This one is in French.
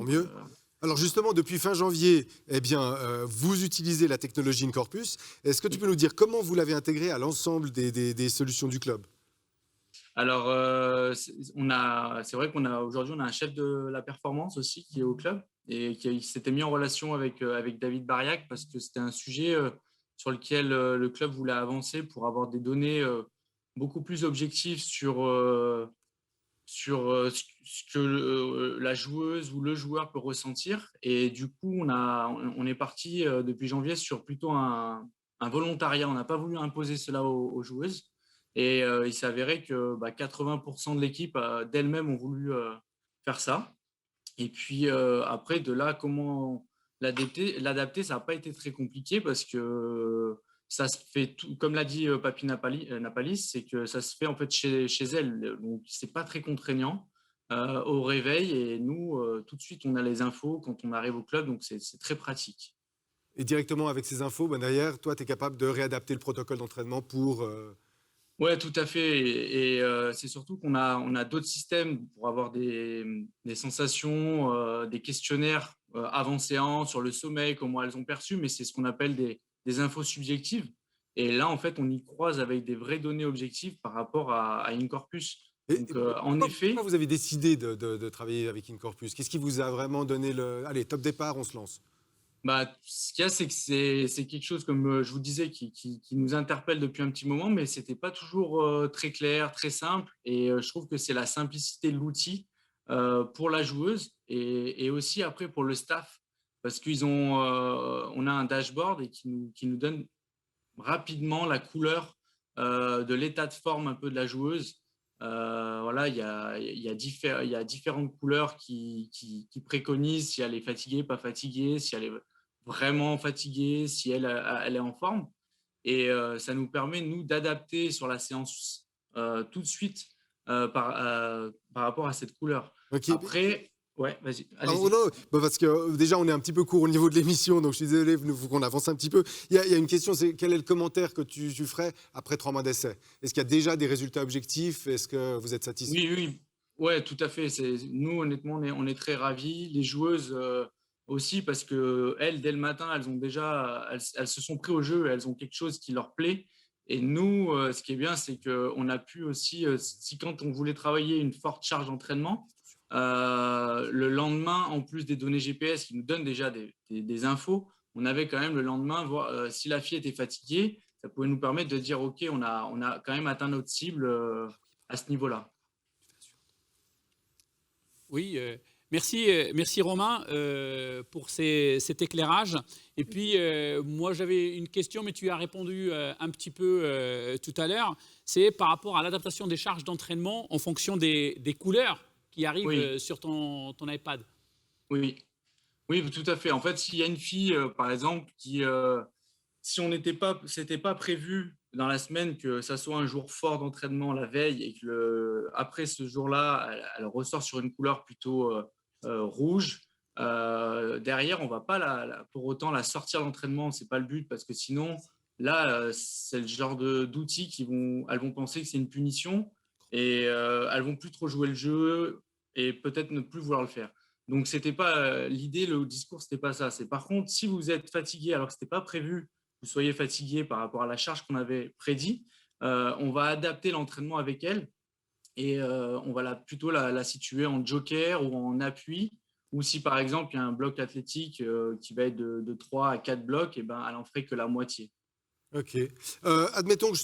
Donc, mieux. Alors justement, depuis fin janvier, eh bien, vous utilisez la technologie Incorpus. Est-ce que tu peux oui. nous dire comment vous l'avez intégrée à l'ensemble des solutions du club? Alors, c'est vrai qu'on a aujourd'hui, on a un chef de la performance aussi qui est au club et qui s'était mis en relation avec David Bariac parce que c'était un sujet sur lequel le club voulait avancer pour avoir des données beaucoup plus objectives sur ce que la joueuse ou le joueur peut ressentir. Et du coup, on est parti depuis janvier sur plutôt un volontariat. On n'a pas voulu imposer cela aux joueuses. Et il s'est avéré que 80% de l'équipe d'elle-même ont voulu faire ça. Et puis après, de là, comment l'adapter, ça n'a pas été très compliqué parce que ça se fait tout, comme l'a dit Papi Napalis, c'est que ça se fait en fait chez elle. Donc, c'est pas très contraignant au réveil. Et nous, tout de suite, on a les infos quand on arrive au club. Donc, c'est très pratique. Et directement avec ces infos, ben derrière, toi, tu es capable de réadapter le protocole d'entraînement pour... Ouais, tout à fait. Et c'est surtout qu'on a d'autres systèmes pour avoir des sensations, des questionnaires avant séance sur le sommeil, comment elles ont perçu, mais c'est ce qu'on appelle des infos subjectives. Et là, en fait, on y croise avec des vraies données objectives par rapport à Incorpus. Donc, en Pourquoi effet, vous avez décidé de travailler avec Incorpus? Qu'est-ce qui vous a vraiment donné le... Allez, top départ, on se lance. ce qu'il y a, c'est que c'est quelque chose, comme je vous disais, qui nous interpelle depuis un petit moment, mais c'était pas toujours très clair, très simple. Et je trouve que c'est la simplicité de l'outil pour la joueuse et aussi après pour le staff, parce on a un dashboard et qui nous donne rapidement la couleur de l'état de forme un peu de la joueuse. Voilà, il y a différentes couleurs qui préconisent si elle est fatiguée, pas fatiguée, si elle est vraiment fatiguée, si elle est en forme. Et ça nous permet, nous, d'adapter sur la séance tout de suite par rapport à cette couleur. Ok. Après, ouais, vas-y, Oh allez-y. non, bah parce que déjà on est un petit peu court au niveau de l'émission, donc je suis désolé, il faut qu'on avance un petit peu. Il y a une question, c'est quel est le commentaire que tu ferais après 3 mois d'essai? Est-ce qu'il y a déjà des résultats objectifs? Est-ce que vous êtes satisfait? Oui, oui, ouais, tout à fait. Nous, honnêtement, on est très ravis. Les joueuses aussi, parce que elles, dès le matin, elles se sont pris au jeu, elles ont quelque chose qui leur plaît. Et nous, ce qui est bien, c'est qu'on a pu aussi, si quand on voulait travailler une forte charge d'entraînement, le lendemain, en plus des données GPS qui nous donnent déjà des infos, on avait quand même le lendemain, voir si la fille était fatiguée, ça pouvait nous permettre de dire, OK, on a quand même atteint notre cible à ce niveau-là. Oui, merci Romain pour cet éclairage. Et puis, moi, j'avais une question, mais tu as répondu un petit peu tout à l'heure. C'est par rapport à l'adaptation des charges d'entraînement en fonction des couleurs qui arrivent Oui, sur ton iPad. oui, oui, tout à fait. En fait, s'il y a une fille, par exemple, si c'était pas prévu dans la semaine que ça soit un jour fort d'entraînement la veille et que après ce jour-là, elle ressort sur une couleur plutôt rouge. Derrière, on va pas pour autant la sortir d'entraînement, c'est pas le but parce que sinon, là, c'est le genre d'outils elles vont penser que c'est une punition et elles vont plus trop jouer le jeu et peut-être ne plus vouloir le faire. Donc, c'était pas l'idée, le discours, c'était pas ça. C'est par contre, si vous êtes fatigué alors que c'était pas prévu, vous soyez fatigué par rapport à la charge qu'on avait prédit, on va adapter l'entraînement avec elle et on va plutôt la situer en joker ou en appui. Ou si par exemple il y a un bloc athlétique qui va être de 3 à 4 blocs, et ben, elle en ferait que la moitié. Ok. Admettons que